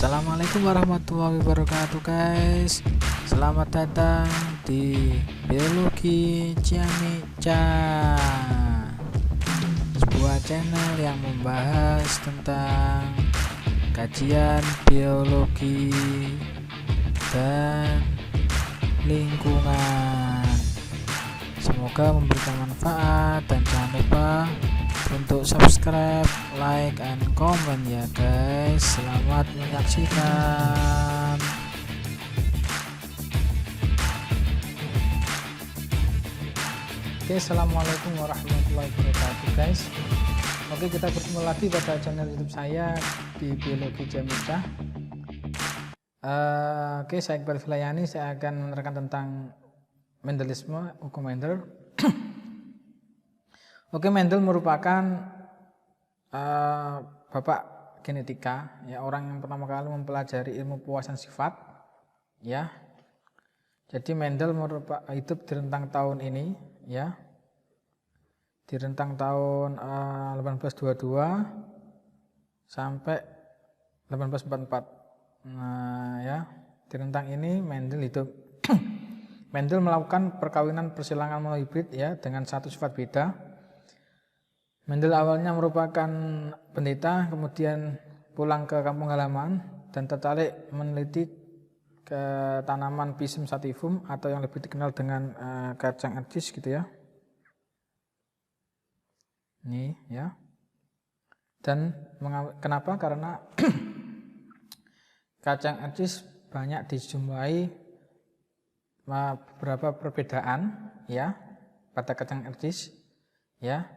Assalamualaikum warahmatullahi wabarakatuh guys. Selamat datang di Biologi Ciamica, sebuah channel yang membahas tentang kajian biologi dan lingkungan. Semoga memberikan manfaat dan jangan lupa untuk subscribe, like, and comment ya guys. Selamat menyaksikan. Oke, assalamualaikum warahmatullahi wabarakatuh guys. Oke, kita bertemu lagi pada channel YouTube saya di Biologi Ciamica. Oke, saya Iqbal Filayani. Saya akan menerangkan tentang Mendelisme, hukum Mendel. Oke, Mendel merupakan bapak genetika, ya, orang yang pertama kali mempelajari ilmu pewawasan sifat, ya. Jadi Mendel hidup di rentang tahun ini, ya, di rentang tahun 1822 sampai 1844. Nah, ya, di rentang ini Mendel hidup. Mendel melakukan perkawinan persilangan monohibrid, ya, dengan satu sifat beda. Mendel awalnya merupakan pendeta, kemudian pulang ke kampung halaman dan tertarik meneliti ke tanaman Pisum sativum atau yang lebih dikenal dengan kacang ercis gitu ya. Ini ya. Dan kenapa? Karena kacang ercis banyak dijumpai beberapa perbedaan ya pada kacang ercis ya.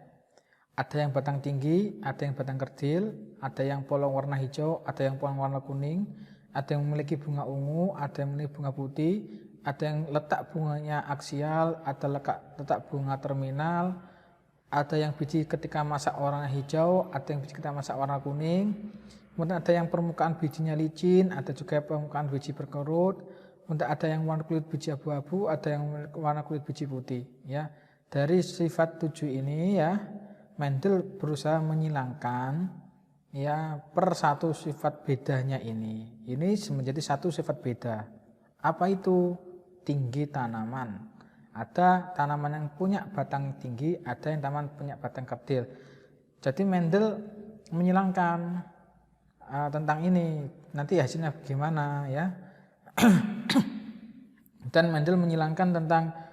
Ada yang batang tinggi, ada yang batang kerdil, ada yang polong warna hijau, ada yang polong warna kuning, ada yang memiliki bunga ungu, ada yang memiliki bunga putih, ada yang letak bunganya aksial, ada letak bunga terminal, ada yang biji ketika masak warna hijau, ada yang biji ketika masak warna kuning, kemudian ada yang permukaan bijinya licin, ada juga permukaan biji berkerut, kemudian ada yang warna kulit biji abu-abu, ada yang warna kulit biji putih. Ya, dari sifat 7 ini ya, Mendel berusaha menyilangkan ya per satu sifat bedanya ini. Ini menjadi satu sifat beda. Apa itu? Tinggi tanaman. Ada tanaman yang punya batang tinggi, ada yang tanaman punya batang kerdil. Jadi Mendel menyilangkan tentang ini. Nanti hasilnya bagaimana ya? Dan Mendel menyilangkan tentang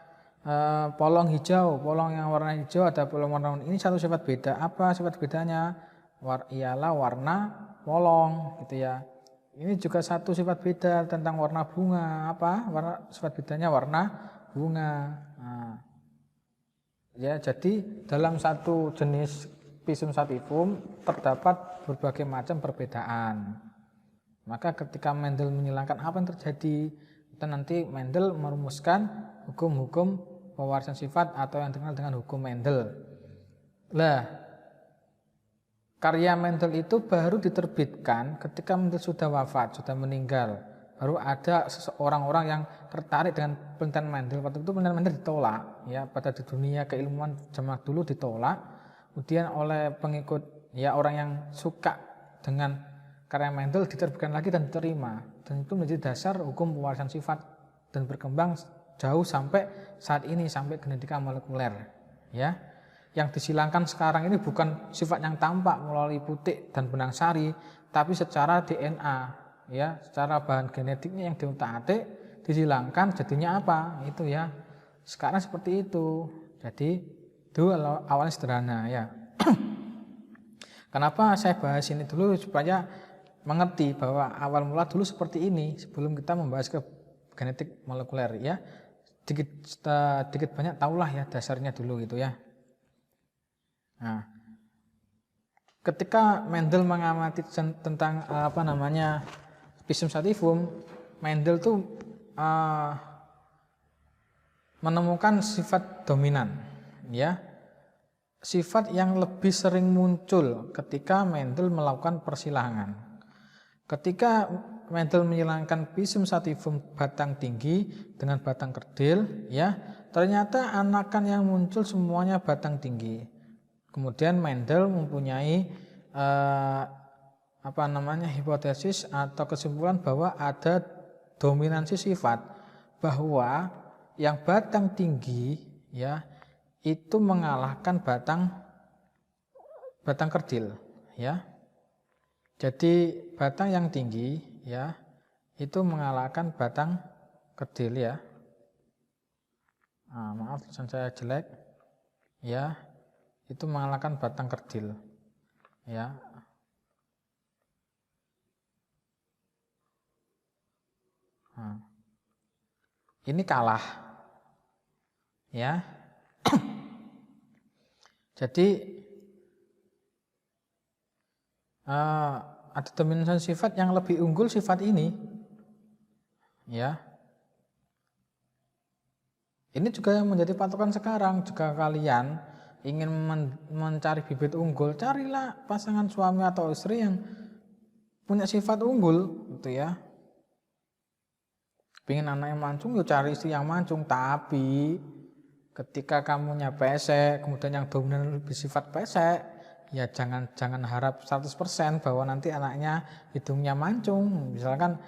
polong hijau, polong yang warna hijau, ada polong warna kuning. Ini satu sifat beda. Apa sifat bedanya? Ialah warna polong, gitu ya. Ini juga satu sifat beda tentang warna bunga. Apa? Sifat bedanya warna bunga. Nah, ya, jadi dalam satu jenis Pisum sativum terdapat berbagai macam perbedaan. Maka ketika Mendel menyilangkan, apa yang terjadi? Dan nanti Mendel merumuskan hukum-hukum pewarisan sifat atau yang dikenal dengan hukum Mendel. Lah, karya Mendel itu baru diterbitkan ketika Mendel sudah wafat, sudah meninggal. Baru ada orang-orang yang tertarik dengan penelitian Mendel. Waktu itu penelitian Mendel ditolak, ya, pada di dunia keilmuan zaman dulu ditolak. Kemudian oleh pengikut, ya, orang yang suka dengan karya Mendel diterbitkan lagi dan diterima. Dan itu menjadi dasar hukum pewarisan sifat dan berkembang jauh sampai saat ini, sampai genetika molekuler, ya. Yang disilangkan sekarang ini bukan sifat yang tampak melalui putik dan benang sari, tapi secara DNA, ya, secara bahan genetiknya yang diutak-atik disilangkan, jadinya apa? Itu ya. Sekarang seperti itu. Jadi itu awalnya sederhana, ya. Kenapa saya bahas ini dulu? Supaya mengerti bahwa awal mula dulu seperti ini sebelum kita membahas ke genetik molekuler, ya. Dikit banyak tahulah ya dasarnya dulu gitu ya. Nah, ketika Mendel mengamati tentang Pisum sativum, Mendel tuh menemukan sifat dominan, ya, sifat yang lebih sering muncul ketika Mendel melakukan persilangan. Ketika Mendel menyilangkan Pisum sativum batang tinggi dengan batang kerdil, ya, ternyata anakan yang muncul semuanya batang tinggi. Kemudian Mendel mempunyai hipotesis atau kesimpulan bahwa ada dominansi sifat, bahwa yang batang tinggi ya itu mengalahkan batang kerdil ya. Jadi batang yang tinggi ya itu mengalahkan batang kerdil ya. Maaf tulisan saya jelek ya, itu mengalahkan batang kerdil ya. Ini kalah ya. Jadi ada dominansi sifat yang lebih unggul sifat ini ya. Ini juga yang menjadi patokan sekarang. Jika kalian ingin mencari bibit unggul, carilah pasangan suami atau istri yang punya sifat unggul gitu ya. Pengen anak yang mancung, ya cari istri yang mancung. Tapi ketika kamunya pesek, kemudian yang dominan lebih sifat pesek, ya jangan harap 100% bahwa nanti anaknya hidungnya mancung. Misalkan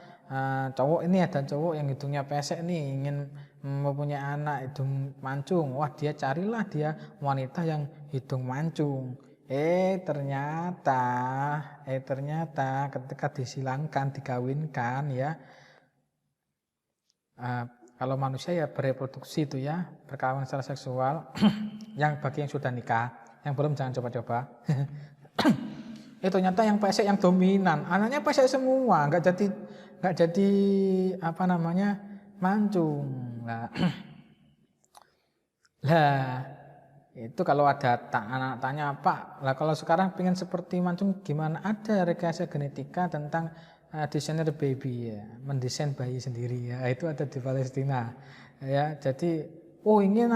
cowok ini ada cowok yang hidungnya pesek nih, ingin mempunyai anak hidung mancung. Wah, dia carilah dia wanita yang hidung mancung. Ternyata ketika disilangkan, dikawinkan ya, kalau manusia ya bereproduksi itu ya, berkawan secara seksual. Yang bagi yang sudah nikah, yang belum jangan coba-coba. Ternyata yang pesek yang dominan, anaknya pesek semua, nggak jadi mancung. Lah itu kalau ada anak tanya, Pak, lah kalau sekarang pengen seperti mancung gimana? Ada rekayasa genetika tentang desainer baby ya, mendesain bayi sendiri ya, itu ada di Palestina ya. Jadi ingin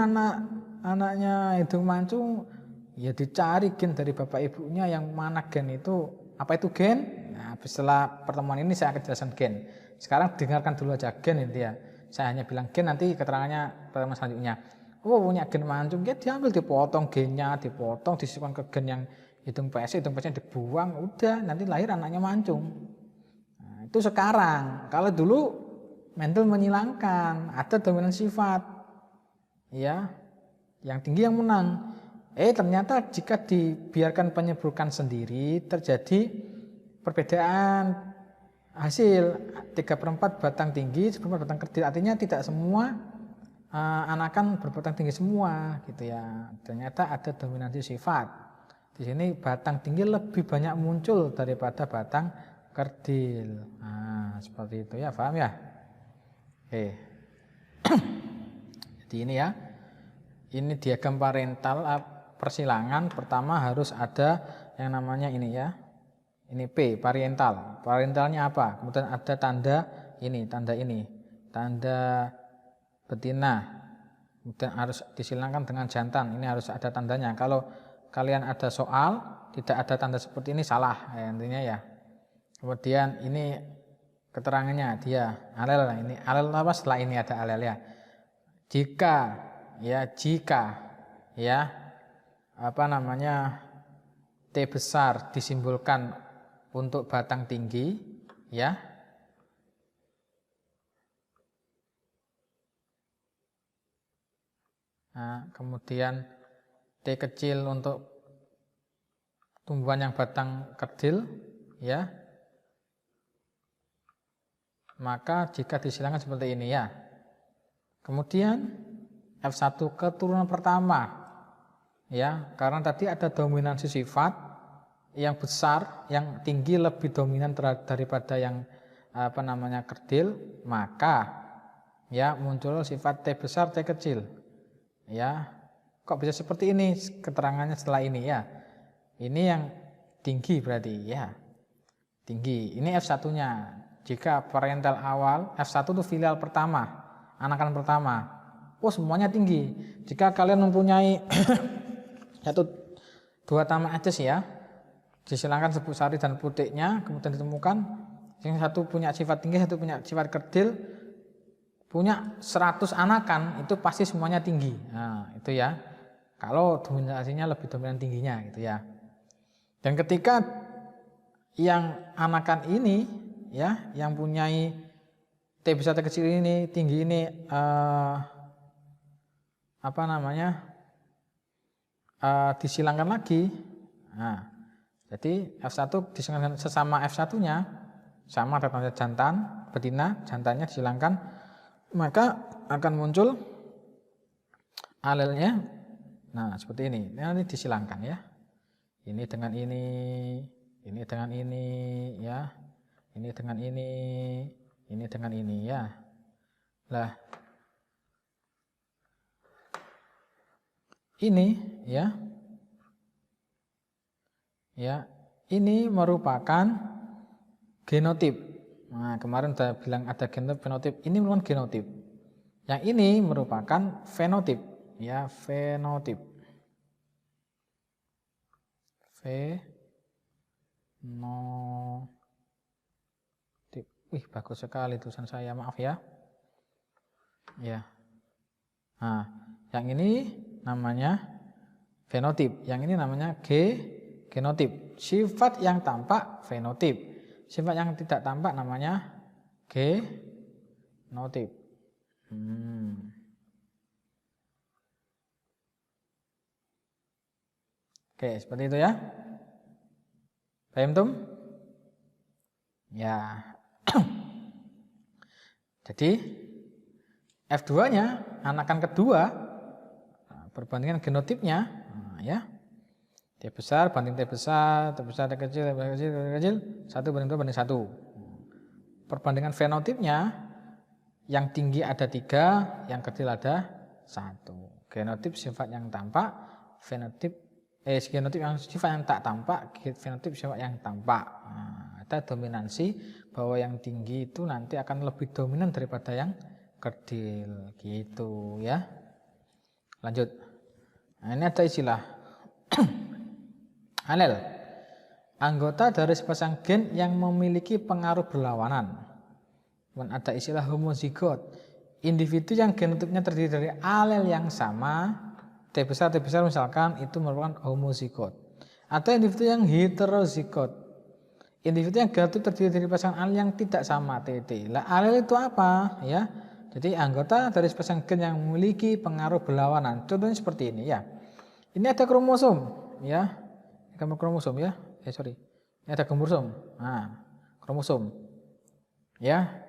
anaknya hidung mancung, ya dicari gen dari bapak ibunya yang mana gen itu, apa itu gen. Nah, setelah pertemuan ini saya akan jelaskan gen. Sekarang dengarkan dulu aja gen itu ya. Saya hanya bilang gen, nanti keterangannya pertemuan selanjutnya. Punya gen mancung, ya diambil, dipotong gennya, disisipkan ke gen yang hidung pesnya dibuang, udah nanti lahir anaknya mancung. Nah, itu sekarang. Kalau dulu Mendel menyilangkan, ada dominan sifat, ya, yang tinggi yang menang. Ternyata jika dibiarkan penyebrukan sendiri, terjadi perbedaan hasil 3/4 batang tinggi, 1/4 batang kerdil. Artinya tidak semua anakan berbatang tinggi semua gitu ya. Ternyata ada dominansi sifat. Di sini batang tinggi lebih banyak muncul daripada batang kerdil. Nah, seperti itu ya, paham ya? Jadi ini ya. Ini diagram parental persilangan. Pertama harus ada yang namanya ini ya. Ini P, parental. Parentalnya apa? Kemudian ada tanda ini. Tanda betina, kemudian harus disilangkan dengan jantan. Ini harus ada tandanya. Kalau kalian ada soal tidak ada tanda seperti ini, salah ya, intinya ya. Kemudian ini keterangannya dia alel. Ini alel apa? Setelah ini ada alel ya. Jika T besar disimbolkan untuk batang tinggi ya. Nah, kemudian T kecil untuk tumbuhan yang batang kerdil ya. Maka jika disilangkan seperti ini ya. Kemudian F1 keturunan pertama ya, karena tadi ada dominansi sifat yang besar, yang tinggi lebih dominan daripada yang kerdil, maka ya muncul sifat T besar T kecil. Ya, kok bisa seperti ini keterangannya setelah ini ya. Ini yang tinggi berarti ya. Tinggi. Ini F1-nya. Jika parental awal, F1 itu filial pertama, anakan pertama. Semuanya tinggi. Jika kalian mempunyai 2 tamak ajes ya, disilangkan sebut sari dan putiknya, kemudian ditemukan yang satu punya sifat tinggi, satu punya sifat kerdil, punya 100 anakan, itu pasti semuanya tinggi. Nah, itu ya. Kalau dominasinya lebih dominan tingginya gitu ya. Dan ketika yang anakan ini ya, yang punyai T besar T kecil ini, tinggi ini disilangkan lagi. Nah, jadi F1 disilangkan sesama F1-nya, sama datangnya jantan, betina, jantannya disilangkan, maka akan muncul alelnya. Nah, seperti ini. Nanti disilangkan ya. Ini dengan ini dengan ini ya. Ini dengan ini dengan ini ya. Lah ini ya. Ya, ini merupakan genotip. Nah, kemarin saya bilang ada genotip, fenotip. Ini merupakan genotip. Yang ini merupakan fenotip. Ya, fenotip. Fenotip. Wih, bagus sekali tulisan saya, maaf ya. Ya. Nah, yang ini namanya fenotip. Yang ini namanya genotip. Sifat yang tampak fenotip. Sifat yang tidak tampak namanya genotip. Oke, seperti itu ya. Paham tum? Ya. Jadi F2-nya, anakan kedua, perbandingan genotipnya, ya. T besar banding T besar, T besar, T kecil, T kecil, T kecil, 1 banding 2 banding 1. Perbandingan fenotipnya, yang tinggi ada 3, yang kecil ada 1. Genotip sifat yang tampak, genotip yang sifat yang tak tampak, fenotip sifat yang tampak. Nah, ada dominansi bahwa yang tinggi itu nanti akan lebih dominan daripada yang kecil, gitu ya. Lanjut. Nah, ini ada istilah alel, anggota dari sepasang gen yang memiliki pengaruh berlawanan. Dan ada istilah homozigot, individu yang genotipnya terdiri dari alel yang sama, T besar misalkan, itu merupakan homozigot. Ada individu yang heterozigot, individu yang genotip terdiri dari pasangan alel yang tidak sama, TT. Lah, alel itu apa? Ya, jadi anggota dari sepasang gen yang memiliki pengaruh berlawanan. Contohnya seperti ini ya. Ini ada kromosom, ya. Gambar kromosom ya. Ini ada kromosom. Nah, kromosom. Ya.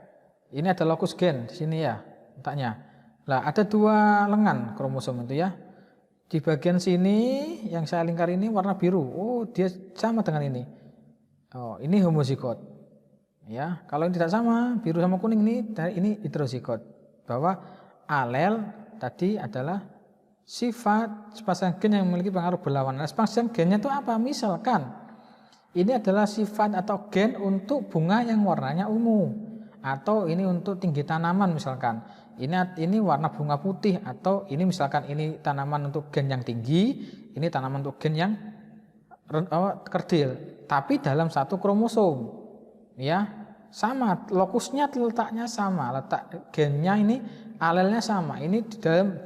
Ini ada lokus gen di sini ya, letaknya. Lah, ada 2 lengan kromosom itu ya. Di bagian sini yang saya lingkar ini warna biru. Oh, dia sama dengan ini. Oh, ini homozigot. Ya, kalau ini tidak sama, biru sama kuning ini heterozigot. Bahwa alel tadi adalah sifat sepasang gen yang memiliki pengaruh berlawanan. Sepasang gennya itu apa? Misalkan ini adalah sifat atau gen untuk bunga yang warnanya ungu, atau ini untuk tinggi tanaman misalkan. Ini warna bunga putih, atau ini misalkan ini tanaman untuk gen yang tinggi, ini tanaman untuk gen yang kerdil. Tapi dalam satu kromosom, ya sama, lokusnya letaknya sama, letak gennya ini alelnya sama. Ini di dalam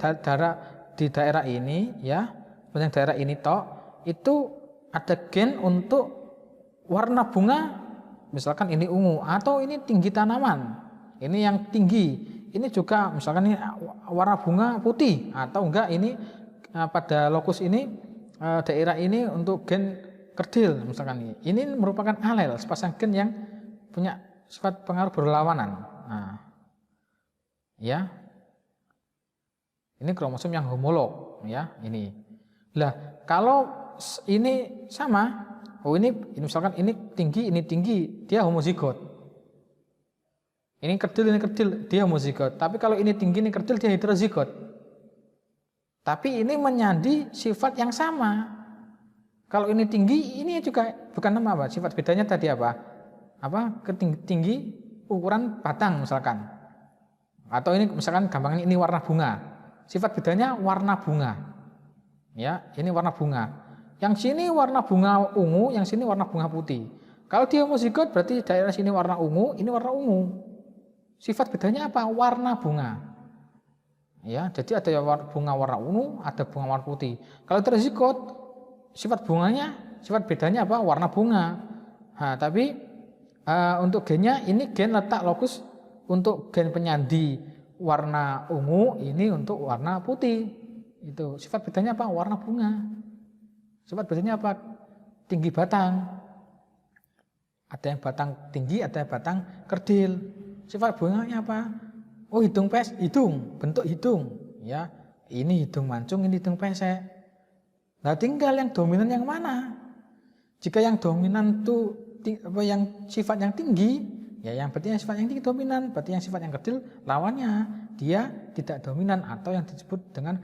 di daerah ini ya, yang daerah ini itu ada gen untuk warna bunga, misalkan ini ungu, atau ini tinggi tanaman, ini yang tinggi, ini juga misalkan ini warna bunga putih, atau enggak ini pada lokus ini daerah ini untuk gen kerdil misalkan ini merupakan alel, sepasang gen yang punya sifat pengaruh berlawanan. Nah, ya. Ini kromosom yang homolog ya, ini. Lah, kalau ini sama, ini misalkan ini tinggi, dia homozigot. Ini kerdil, dia homozigot. Tapi kalau ini tinggi, ini kerdil, dia heterozigot. Tapi ini menyandi sifat yang sama. Kalau ini tinggi, ini juga bukan nama apa? Sifat bedanya tadi apa? Tinggi ukuran batang misalkan. Atau ini misalkan gampangnya ini warna bunga. Sifat bedanya warna bunga. Ya, ini warna bunga. Yang sini warna bunga ungu, yang sini warna bunga putih. Kalau dia homozigot berarti daerah sini warna ungu, ini warna ungu. Sifat bedanya apa? Warna bunga. Ya, jadi ada bunga warna ungu, ada bunga warna putih. Kalau heterozigot, sifat bedanya apa? Warna bunga. Tapi untuk gennya ini gen letak lokus untuk gen penyandi warna ungu, ini untuk warna putih. Itu sifat bedanya apa? Warna bunga. Sifat bedanya apa? Tinggi batang. Ada yang batang tinggi, ada yang batang kerdil. Sifat bunganya apa? Oh, hidung bentuk hidung, ya. Ini hidung mancung, ini hidung pesek. Nah, tinggal yang dominan yang mana? Jika yang dominan itu yang sifat yang tinggi, ya yang berarti yang sifat yang tinggi dominan. Berarti yang sifat yang kerdil lawannya dia tidak dominan atau yang disebut dengan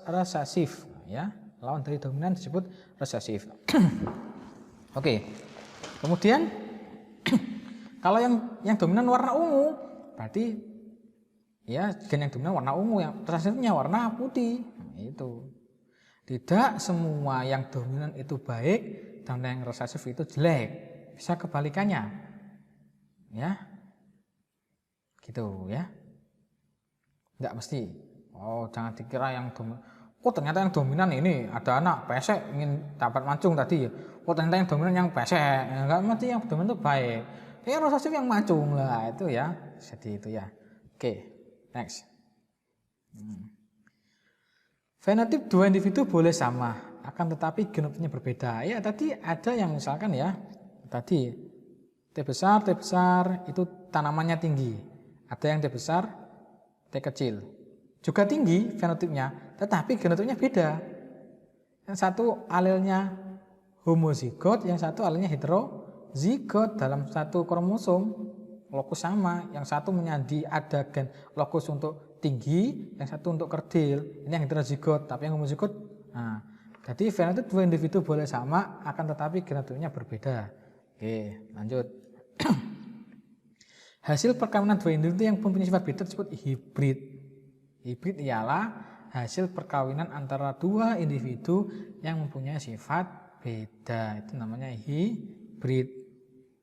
resesif, ya. Lawan dari dominan disebut resesif. Oke. Kemudian kalau yang dominan warna ungu, berarti ya gen yang dominan warna ungu, yang resesifnya warna putih. Itu. Tidak semua yang dominan itu baik dan yang resesif itu jelek. Bisa kebalikannya. Ya. Gitu ya. Enggak mesti. Oh, jangan dikira yang dominan. Oh, ternyata yang dominan ini ada anak pesek ingin dapat mancung tadi. Oh, ternyata yang dominan yang pesek. Enggak mesti yang dominan itu baik. Yang resesif yang mancung lah itu ya. Jadi itu ya. Oke, next. Fenotip dua individu boleh sama, akan tetapi genotipnya berbeda. Ya, tadi ada yang misalkan ya, tadi T besar itu tanamannya tinggi. Ada yang T besar, T kecil. Juga tinggi fenotipnya, tetapi genotipnya beda. Yang satu alelnya homozigot, yang satu alelnya heterozigot dalam satu kromosom. Lokus sama, yang satu menyandi ada gen lokus untuk tinggi, yang satu untuk kerdil. Ini yang heterozigot, tapi yang homozigot. Nah, jadi fenotip dua individu boleh sama, akan tetapi genotipnya berbeda. Oke, lanjut. Hasil perkawinan dua individu yang mempunyai sifat beda disebut hibrid. Hibrid ialah hasil perkawinan antara dua individu yang mempunyai sifat beda. Itu namanya hibrid.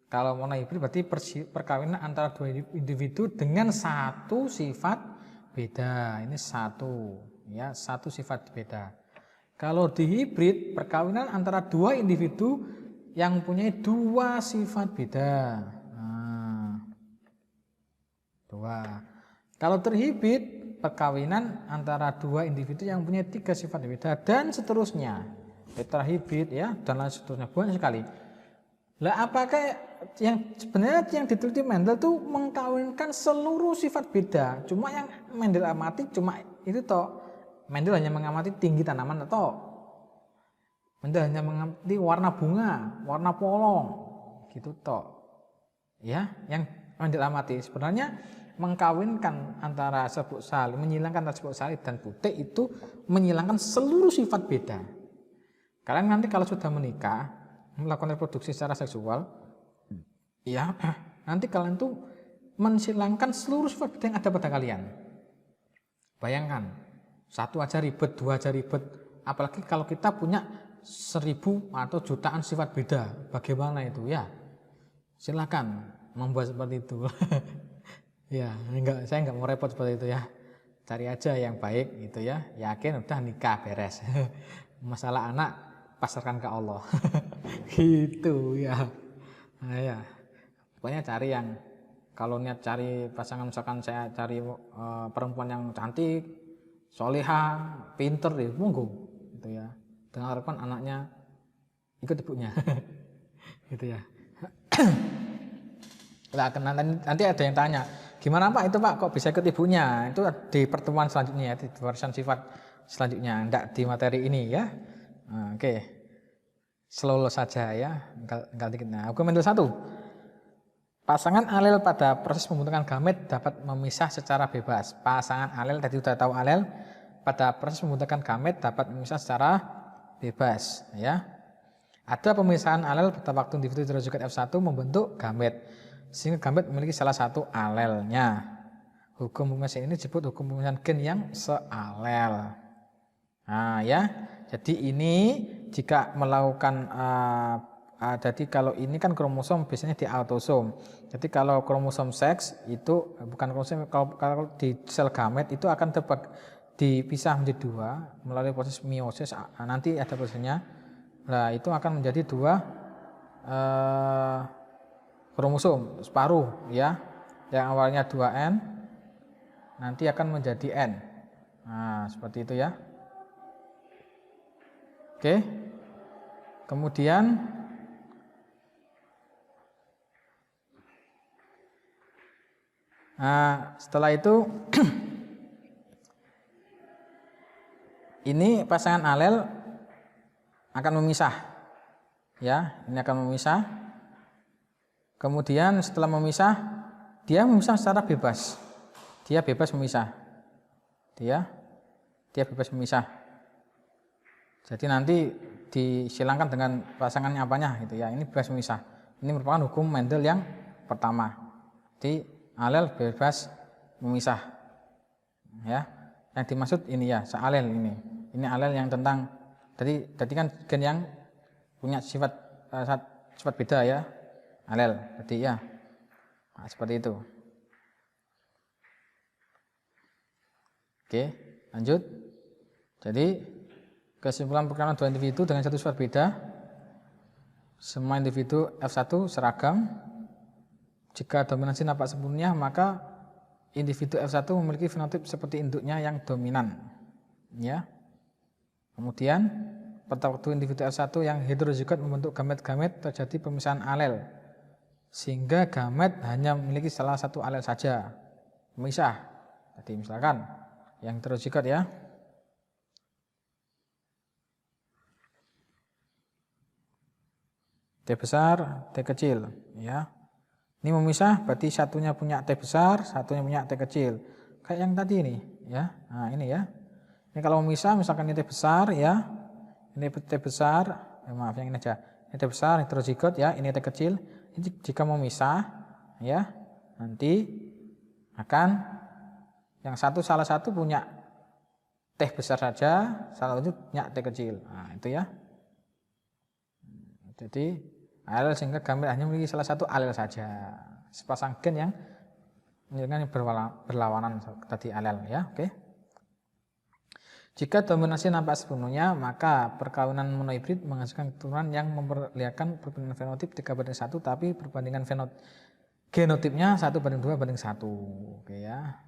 Kalau monohibrid berarti perkawinan antara dua individu dengan satu sifat beda. Ini satu, ya, satu sifat beda. Kalau dihibrid, perkawinan antara dua individu yang mempunyai dua sifat beda. Nah, dua. Kalau terhibrid, perkawinan antara dua individu yang mempunyai tiga sifat beda dan seterusnya. Tetrahibrid ya, dan lain seterusnya, banyak sekali. Lah, apakah yang sebenarnya yang diteliti Mendel tuh mengkawinkan seluruh sifat beda? Cuma yang Mendel amati cuma itu toh. Mendel hanya mengamati tinggi tanaman atau Mendel hanya mengamati warna bunga, warna polong, gitu toh. Ya, yang Mendel amati sebenarnya mengkawinkan antara serbuk salib, menyilangkan antara serbuk salib dan butik itu menyilangkan seluruh sifat beda. Kalian nanti kalau sudah menikah, melakukan reproduksi secara seksual, ya, nanti kalian tuh menghilangkan seluruh sifat beda yang ada pada kalian. Bayangkan, satu aja ribet, dua aja ribet, apalagi kalau kita punya 1000 atau jutaan sifat beda, bagaimana itu ya? Silakan membuat seperti itu. Ya, saya enggak mau repot seperti itu ya. Cari aja yang baik gitu ya. Yakin udah nikah beres. Masalah anak pasarkan ke Allah. Gitu ya. Nah, ya. Pokoknya cari yang, kalau niat cari pasangan, misalkan saya cari perempuan yang cantik, soleha, pinter deh, monggo gitu ya. Dengan harapan anaknya ikut ibunya. Gitu ya. Nah, nanti ada yang tanya, gimana Pak itu Pak kok bisa ikut ibunya? Itu di pertemuan selanjutnya ya, di warisan sifat selanjutnya, enggak di materi ini ya. Nah, oke. Slow saja ya, enggak dikit. Nah, hukum Mendel 1. Pasangan alel pada proses pembentukan gamet dapat memisah secara bebas. Pasangan alel, tadi sudah tahu alel, pada proses pembentukan gamet dapat memisah secara bebas ya. Ada pemisahan alel pada waktu individu heterozigot F1 membentuk gamet, sehingga gamet memiliki salah satu alelnya. Hukum pemisahan ini disebut hukum pemisahan gen yang sealel. Nah ya, jadi ini jika melakukan jadi kalau ini kan kromosom biasanya di autosom. Jadi kalau kromosom seks itu bukan kromosom, kalau di sel gamet itu akan dipisah menjadi dua melalui proses meiosis. Nanti ada prosesnya. Nah, itu akan menjadi dua kromosom separuh ya, yang awalnya 2N nanti akan menjadi N. Nah, seperti itu ya. Oke. Kemudian setelah itu ini pasangan alel akan memisah. Ya, ini akan memisah. Kemudian setelah memisah, dia memisah secara bebas. Dia bebas memisah. Dia bebas memisah. Jadi nanti disilangkan dengan pasangannya apanya gitu ya. Ini bebas memisah. Ini merupakan hukum Mendel yang pertama. Jadi alel bebas memisah. Ya. Yang dimaksud ini ya, sealel ini. Ini alel yang tentang tadi kan gen yang punya sifat beda ya. Alel. Jadi ya. Nah, seperti itu. Oke, lanjut. Jadi kesimpulan perkawinan dua individu dengan satu sifat beda. Semua individu F1 seragam. Jika dominansi nampak sepenuhnya, maka individu F1 memiliki fenotip seperti induknya yang dominan. Ya. Kemudian pada waktu individu F1 yang heterozigot membentuk gamet-gamet, terjadi pemisahan alel. Sehingga gamet hanya memiliki salah satu alel saja. Memisah. Jadi misalkan yang heterozigot ya. T besar, T kecil, ya. Ini memisah, berarti satunya punya T besar, satunya punya T kecil. Kayak yang tadi ini, ya. Nah, ini ya. Ini kalau memisah, misalkan ini T besar, ya. Ini T besar, maaf yang ini aja. Ini T besar, heterozigot, ya. Ini T kecil. Ini jika memisah, ya, nanti akan yang salah satu punya T besar saja, salah satu punya T kecil. Nah, itu ya. Jadi alel sehingga gamet hanya memiliki salah satu alel saja. Sepasang gen yang menunjukkan berlawanan tadi alel ya, oke. Jika dominasi nampak sepenuhnya, maka perkawinan monohibrid menghasilkan keturunan yang memperlihatkan perbandingan fenotip 3:1, tapi perbandingan genotipnya 1:2:1. Oke ya.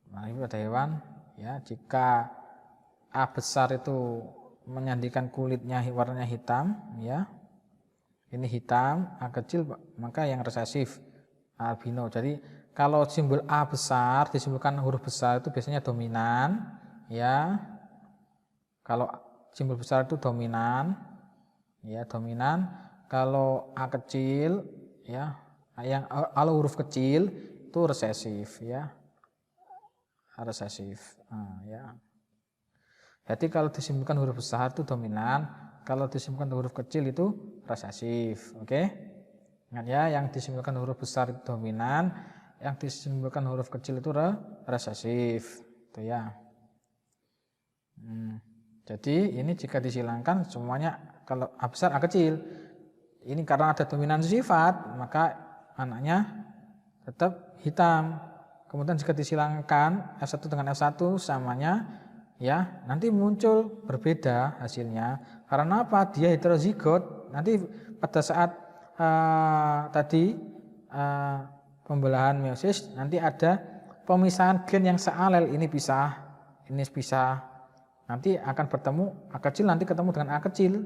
Nah, ini pada hewan ya, jika A besar itu menyandikan kulitnya warnanya hitam ya. Ini hitam, A kecil, maka yang resesif albino. Jadi kalau simbol A besar disimbolkan huruf besar itu biasanya dominan, ya. Kalau simbol besar itu dominan, ya dominan. Kalau A kecil, ya, yang kalau huruf kecil itu resesif, ya, resesif. Nah, ya. Jadi kalau disimbolkan huruf besar itu dominan. Kalau disimbolkan huruf kecil itu resesif, oke? Ingat ya, yang disimbolkan huruf besar itu dominan, yang disimbolkan huruf kecil itu resesif, itu ya. Jadi ini jika disilangkan semuanya kalau A besar A kecil, ini karena ada dominansi sifat, maka anaknya tetap hitam. Kemudian jika disilangkan F1 dengan F1 samanya, ya nanti muncul berbeda hasilnya. Karena apa? Dia heterozigot. Nanti pada saat tadi pembelahan meiosis nanti ada pemisahan gen yang sealel, ini pisah, ini pisah. Nanti akan bertemu A kecil nanti ketemu dengan A kecil.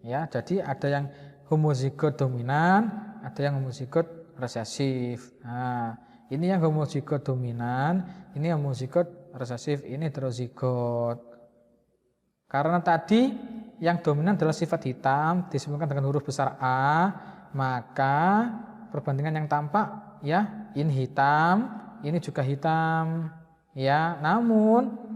Ya, jadi ada yang homozigot dominan, ada yang homozigot resesif. Nah, ini yang homozigot dominan, ini homozigot resesif, ini heterozigot. Karena tadi yang dominan adalah sifat hitam disebutkan dengan huruf besar A, maka perbandingan yang tampak ya ini hitam, ini juga hitam, ya. Namun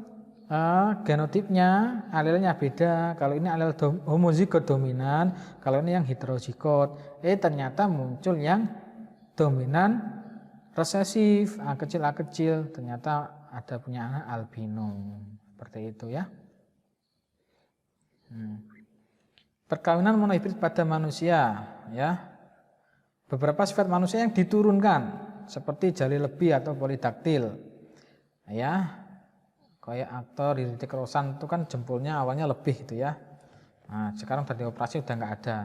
genotipnya alelnya beda. Kalau ini alel homozigot dominan, kalau ini yang heterozigot. Ternyata muncul yang dominan resesif, A kecil, ternyata ada punya anak albino. Seperti itu ya. Perkawinan monohibrid pada manusia ya. Beberapa sifat manusia yang diturunkan seperti jari lebih atau polidaktil. Ya. Kayak aktor Riddick Rossan itu kan jempolnya awalnya lebih gitu ya. Nah, sekarang dari operasi udah nggak ada.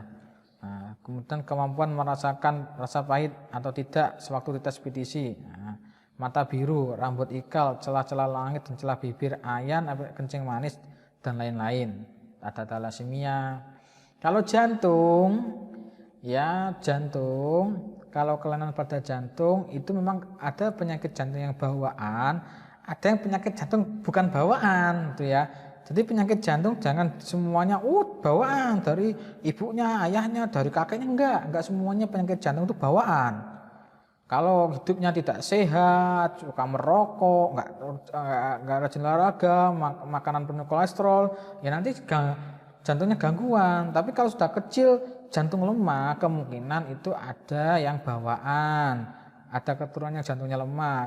Nah, kemudian kemampuan merasakan rasa pahit atau tidak sewaktu dites PTC. Nah, mata biru, rambut ikal, celah-celah langit dan celah bibir, ayan, kencing manis dan lain-lain. Ada talasemia. Kalau jantung, ya jantung, kalau kelainan pada jantung itu memang ada penyakit jantung yang bawaan, ada yang penyakit jantung bukan bawaan, gitu ya. Jadi penyakit jantung jangan semuanya bawaan dari ibunya, ayahnya, dari kakeknya, enggak semuanya penyakit jantung itu bawaan. Kalau hidupnya tidak sehat, suka merokok, enggak rajin olahraga, makanan penuh kolesterol, ya nanti jantungnya gangguan. Tapi kalau sudah kecil jantung lemah, kemungkinan itu ada yang bawaan, ada keturunannya jantungnya lemah.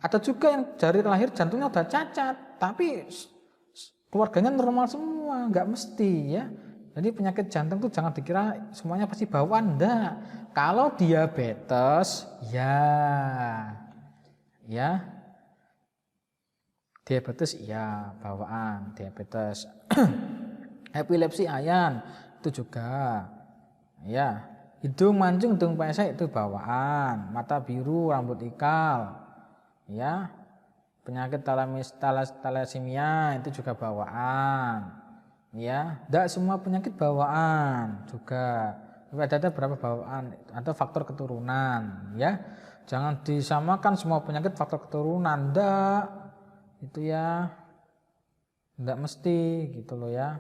Ada juga yang dari lahir jantungnya udah cacat, tapi keluarganya normal semua, nggak mesti ya. Jadi penyakit jantung tuh jangan dikira semuanya pasti bawaan, enggak. Kalau diabetes, ya diabetes iya bawaan diabetes. Epilepsi ayan itu juga, ya. Hidung mancung, hidung pesek itu bawaan. Mata biru, rambut ikal, ya. Penyakit talasemia itu juga bawaan, ya. Tidak semua penyakit bawaan juga, ada beberapa bawaan atau faktor keturunan, ya. Jangan disamakan semua penyakit faktor keturunan, enggak, itu ya, enggak mesti gitu loh ya.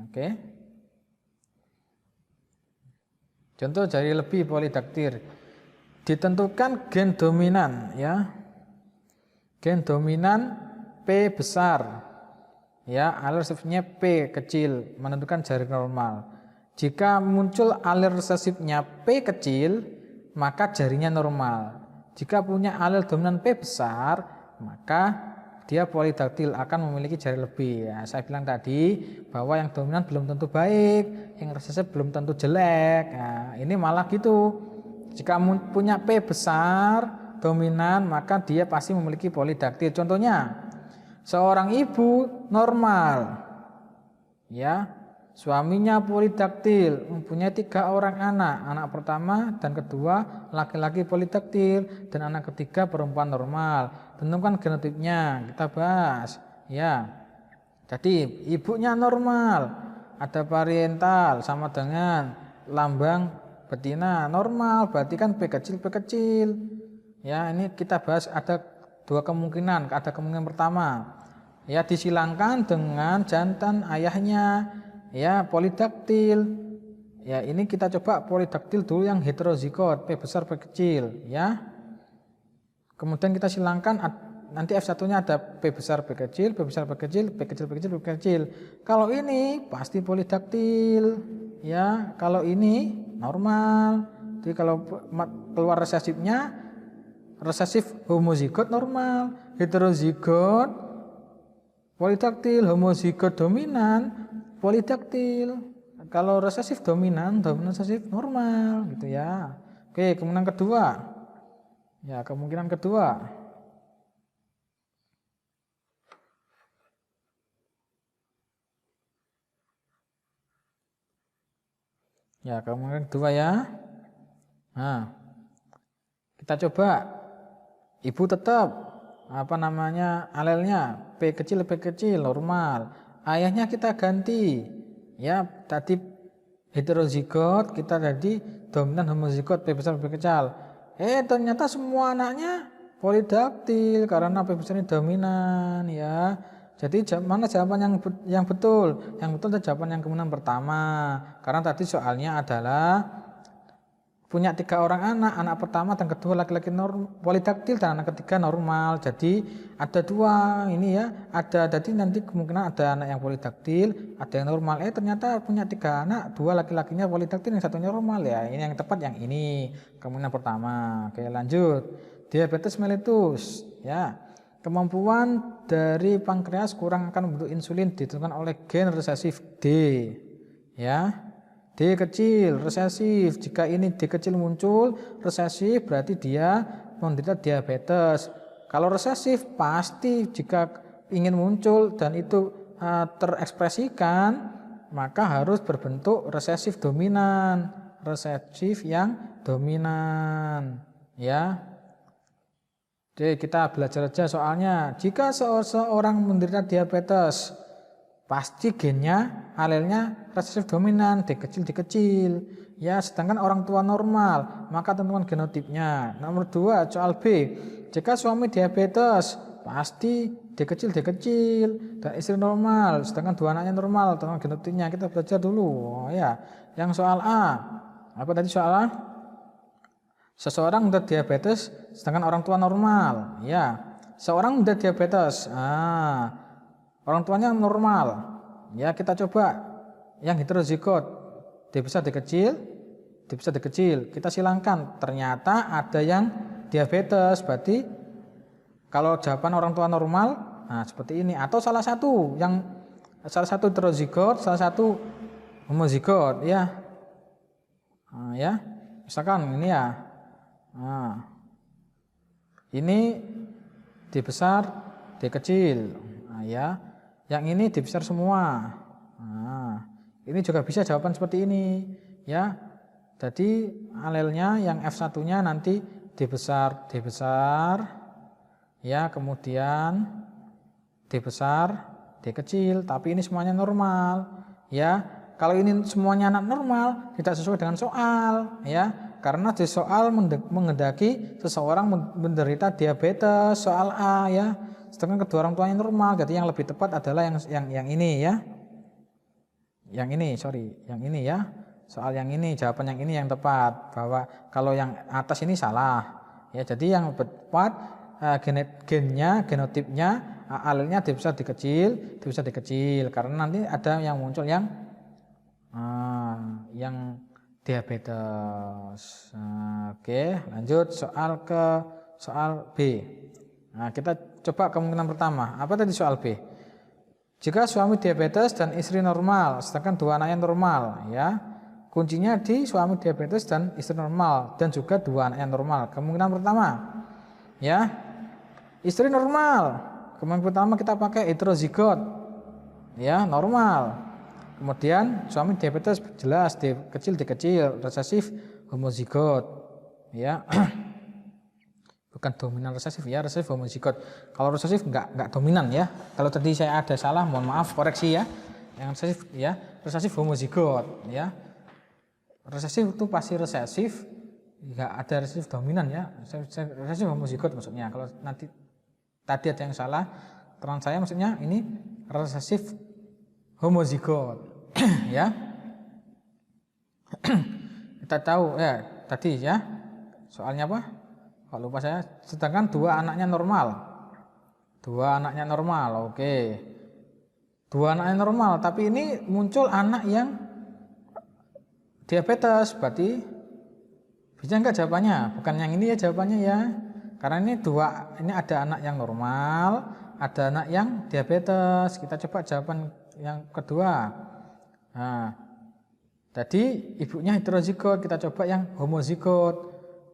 Oke. Contoh jari lebih polidaktil. Ditentukan gen dominan, ya. Gen dominan P besar, ya, alel resesifnya P kecil, menentukan jari normal. Jika muncul alel resesifnya P kecil, maka jarinya normal. Jika punya alel dominan P besar, maka dia polidaktil, akan memiliki jari lebih. Ya, saya bilang tadi bahwa yang dominan belum tentu baik, yang resesif belum tentu jelek. Nah, ini malah gitu. Jika punya P besar dominan, maka dia pasti memiliki polidaktil. Contohnya, seorang ibu normal, ya, suaminya polidaktil, mempunyai 3 orang anak. Anak pertama dan kedua laki-laki polidaktil, dan anak ketiga perempuan normal. Tentukan genotipnya, kita bahas, ya. Jadi ibunya normal, ada parental sama dengan lambang betina normal, berarti kan P kecil. Ya, ini kita bahas ada 2 kemungkinan. Ada kemungkinan pertama, ya, disilangkan dengan jantan ayahnya, ya, polidaktil. Ya, ini kita coba polidaktil dulu yang heterozigot, P besar P kecil, ya. Kemudian kita silangkan, nanti F1-nya ada P besar P kecil, P besar P kecil, P kecil P kecil, P kecil. Kalau ini pasti polidaktil, ya. Kalau ini normal. Jadi kalau keluar resesifnya, resesif homozigot normal, heterozigot polidaktil, homozigot dominan polidaktil. Kalau resesif dominan resesif normal, gitu ya. Oke, kemungkinan kedua. Ya, kemungkinan kedua. Ya, kemungkinan kedua ya. Nah, kita coba. Ibu tetap alelnya P kecil normal. Ayahnya kita ganti, ya, tadi heterozigot, kita tadi dominan homozigot P besar P kecil. Ternyata semua anaknya polidaktil karena P besar ini dominan, ya. Jadi mana jawaban yang betul? Yang betul adalah jawaban yang kemungkinan pertama. Karena tadi soalnya adalah punya 3 orang anak pertama dan kedua laki-laki polidaktil dan anak ketiga normal. Jadi ada 2 ini ya, jadi nanti kemungkinan ada anak yang polidaktil, ada yang normal. Ternyata punya 3 anak, 2 laki-lakinya polidaktil, yang satunya normal, ya. Ini yang tepat yang ini, kemungkinan pertama. Oke, lanjut. Diabetes mellitus, ya. Kemampuan dari pankreas kurang akan membentuk insulin ditentukan oleh gen resesif D, ya. D kecil resesif. Jika ini D kecil muncul resesif, berarti dia menderita diabetes. Kalau resesif pasti jika ingin muncul dan itu terekspresikan, maka harus berbentuk resesif dominan, resesif yang dominan, ya. Oke, kita belajar aja soalnya. Jika seseorang menderita diabetes, pasti gennya, alelnya resesif dominan, D kecil. Ya, sedangkan orang tua normal, maka tentukan genotipnya. Nomor 2, soal B. Jika suami diabetes, pasti D kecil dan istri normal, sedangkan 2 anaknya normal, tentukan genotipnya. Kita belajar dulu. Oh, ya. Yang soal A. Apa tadi soal A? Seseorang menderita diabetes sedangkan orang tua normal, ya. Seorang menderita diabetes, orang tuanya normal, ya. Kita coba yang heterozigot, D besar D kecil, kita silangkan. Ternyata ada yang diabetes, berarti kalau jawaban orang tua normal, seperti ini. Atau salah satu heterozigot, salah satu homozigot, ya. Ya, misalkan ini ya. Ini D besar D kecil, ya. Yang ini D besar semua. Ini juga bisa jawaban seperti ini, ya. Jadi alelnya yang F1-nya nanti D besar, ya. Kemudian D besar D kecil, tapi ini semuanya normal, ya. Kalau ini semuanya anak normal, tidak sesuai dengan soal, ya. Karena di soal menghendaki seseorang menderita diabetes, soal A, ya. Sedangkan kedua orang tuanya normal, jadi yang lebih tepat adalah yang ini, ya. Yang ini, ya. Soal yang ini, jawaban yang ini yang tepat, bahwa kalau yang atas ini salah, ya. Jadi yang tepat genotipnya, alelnya D besar D kecil, karena nanti ada yang muncul yang diabetes. Oke, lanjut soal B. Kita coba kemungkinan pertama. Apa tadi soal B? Jika suami diabetes dan istri normal, sedangkan 2 anaknya normal, ya. Kuncinya di suami diabetes dan istri normal, dan juga 2 anaknya normal. Kemungkinan pertama, ya. Istri normal. Kemungkinan pertama kita pakai heterozigot, ya, normal. Kemudian suami diabetes jelas D kecil, resesif homozigot, ya. Bukan dominan resesif, ya, resesif homozigot. Kalau resesif enggak dominan, ya. Kalau tadi saya ada salah, mohon maaf, koreksi, ya. Yang resesif, ya, resesif homozigot, ya. Resesif itu pasti resesif, enggak ada resesif dominan, ya. Resesif homozigot maksudnya. Kalau nanti tadi ada yang salah, terang saya maksudnya ini resesif homozigot. Ya. Kita tahu, ya, tadi, ya. Soalnya apa? Kalau lupa saya, sedangkan 2 anaknya normal. 2 anaknya normal, oke. 2 anaknya normal, tapi ini muncul anak yang diabetes, berarti bisa enggak jawabannya? Bukan yang ini, ya, jawabannya, ya. Karena ini ada anak yang normal, ada anak yang diabetes. Kita coba jawaban yang kedua. Tadi ibunya heterozigot, kita coba yang homozigot.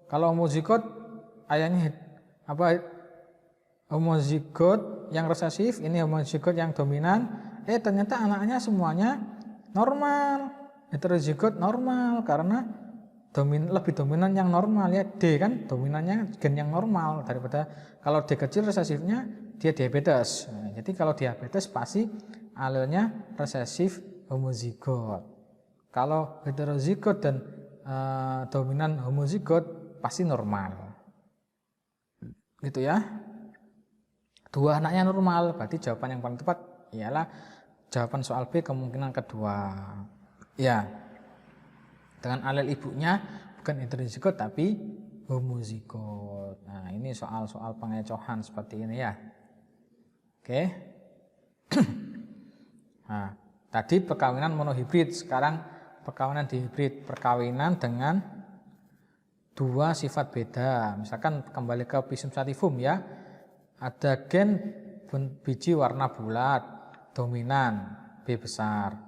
Kalau homozigot ayahnya homozigot yang resesif, ini homozigot yang dominan. Ternyata anaknya semuanya normal. Heterozigot normal karena lebih dominan yang normal, ya. D kan dominannya gen yang normal daripada kalau D kecil resesifnya dia diabetes. Jadi kalau diabetes pasti alelnya resesif homozigot. Kalau heterozigot dan dominan homozigot pasti normal. Gitu, ya. 2 anaknya normal, berarti jawaban yang paling tepat ialah jawaban soal B kemungkinan kedua. Ya. Dengan alel ibunya bukan heterozigot tapi homozigot. Nah, ini soal-soal pengecohan seperti ini, ya. Oke. Nah, tadi perkawinan monohibrid, sekarang perkawinan dihibrid, perkawinan dengan 2 sifat beda. Misalkan kembali ke Pisum sativum, ya. Ada gen biji warna bulat dominan B besar.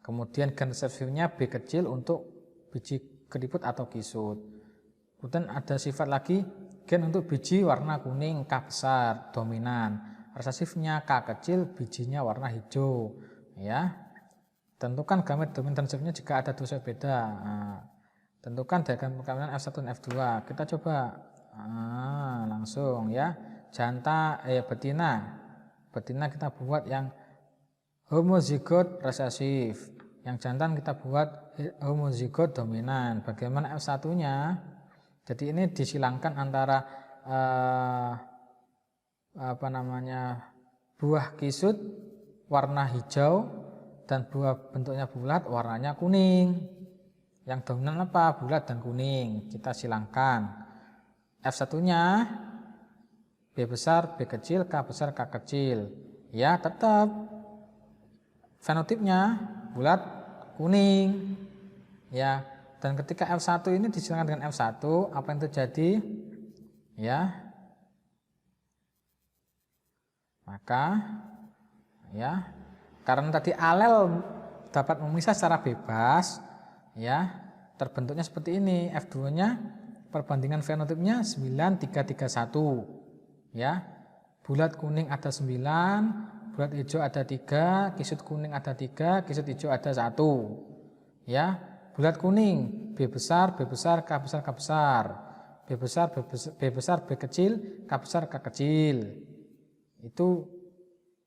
Kemudian gen resesifnya B kecil untuk biji keriput atau kisut. Kemudian ada sifat lagi gen untuk biji warna kuning K besar dominan. Resesifnya K kecil, bijinya warna hijau, ya. Tentukan gamet dominan dan subunit jika ada dua beda. Nah, tentukan diagram perkawinan F1 dan F2. Kita coba langsung ya. Betina. Betina kita buat yang homozigot resesif. Yang jantan kita buat homozigot dominan. Bagaimana F1-nya? Jadi ini disilangkan antara buah kisut warna hijau dan buah bentuknya bulat warnanya kuning. Yang dominan apa? Bulat dan kuning. Kita silangkan. F1-nya B besar, B kecil, K besar, K kecil. Ya, tetap fenotipnya bulat kuning. Ya, dan ketika F1 ini disilangkan dengan F1, apa yang terjadi? Ya. Maka ya, karena tadi alel dapat memisah secara bebas, ya, terbentuknya seperti ini. F2-nya perbandingan fenotipnya 9, 3, 3, 1. Ya. Bulat kuning ada 9, bulat hijau ada 3, kisut kuning ada 3, kisut hijau ada 1. Ya, bulat kuning B besar, B besar, K besar, K besar. B besar, B besar, B kecil, K besar, K kecil. Itu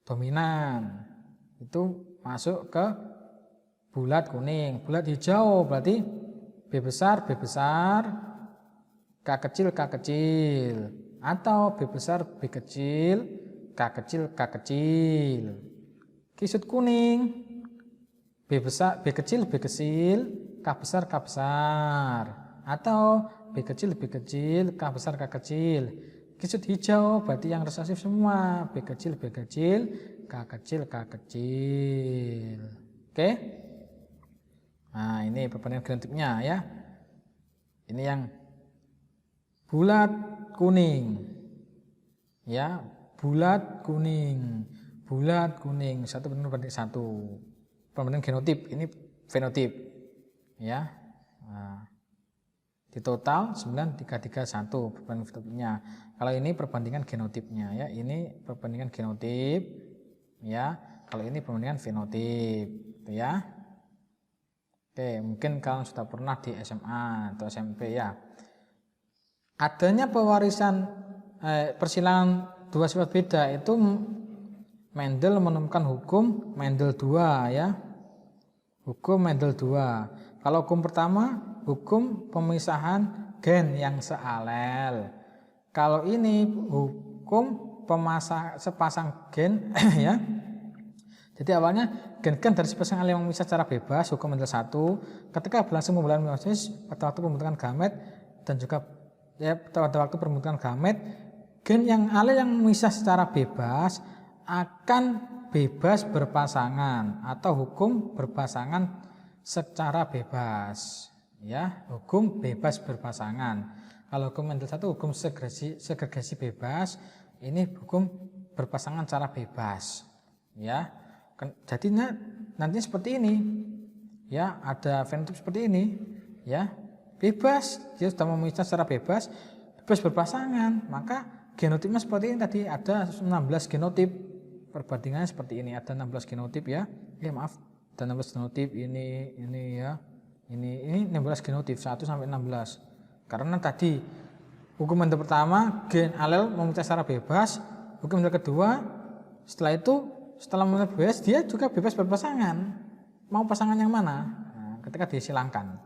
dominan. Itu masuk ke bulat kuning. Bulat hijau berarti B besar, B besar, K kecil, K kecil. Atau B besar, B kecil, K kecil, K kecil. Kisut kuning B besar, B kecil, B kecil, K besar, K besar. Atau B kecil, B kecil, K besar, K kecil. Kisut hijau berarti yang resesif semua. B kecil, B kecil, K kecil, K kecil. Oke. Nah, ini perbandingan genotipnya ya. Ini yang bulat kuning. Ya, bulat kuning. Bulat kuning. Satu berbanding satu. Perbandingan genotip, ini fenotip. Ya. Nah, di total 9, 3, 3, 1 perbandingan fenotipnya. Kalau ini perbandingan genotipnya ya, ini perbandingan genotip ya. Kalau ini perbandingan fenotip gitu ya. Oke, mungkin kalian sudah pernah di SMA atau SMP ya. Adanya pewarisan persilangan dua sifat beda itu Mendel menemukan hukum Mendel 2 ya. Hukum Mendel 2. Kalau hukum pertama, hukum pemisahan gen yang sealel. Kalau ini hukum sepasang gen ya. Jadi awalnya gen-gen dari sepasang alel yang memisah secara bebas, hukum Mendel 1, ketika berlangsung pembuahan meiosis pada waktu pembentukan gamet dan juga ya, pada waktu pembentukan gamet, gen yang alel yang memisah secara bebas akan bebas berpasangan atau hukum berpasangan secara bebas. Ya, hukum bebas berpasangan. Kalau hukum Mendel 1 hukum segregasi bebas, ini hukum berpasangan secara bebas. Ya, jadinya nanti seperti ini. Ya, ada fenotip seperti ini. Ya, bebas, dia sudah memisah secara bebas, bebas berpasangan. Maka genotipnya seperti ini tadi, ada 16 genotip. Perbandingannya seperti ini, ada 16 genotip ya. Maaf, ada 16 genotip ini ya. Ini 16 genotip 1 sampai 16. Karena tadi hukum Mendel pertama gen alel memisah secara bebas, hukum Mendel kedua setelah memisah bebas dia juga bebas berpasangan. Mau pasangan yang mana? Nah, ketika disilangkan.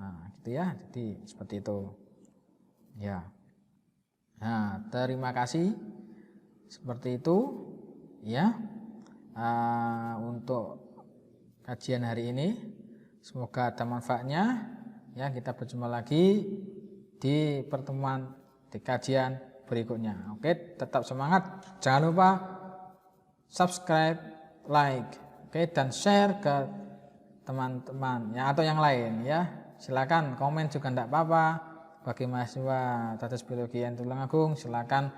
Nah, gitu ya. Jadi seperti itu. Ya. Nah, terima kasih. Seperti itu ya. Untuk kajian hari ini semoga ada manfaatnya ya. Kita berjumpa lagi di pertemuan di kajian berikutnya. Oke, tetap semangat. Jangan lupa subscribe, like, oke, dan share ke teman-teman ya atau yang lain ya. Silakan komen juga tidak apa-apa. Bagi mahasiswa Tesis Biologi Tulungagung silakan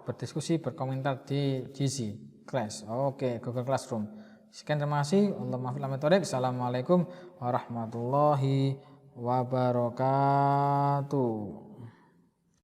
berdiskusi, berkomentar di GC Class. Oke, Google Classroom. Sekian, terima kasih. Assalamualaikum warahmatullahi wabarakatuh.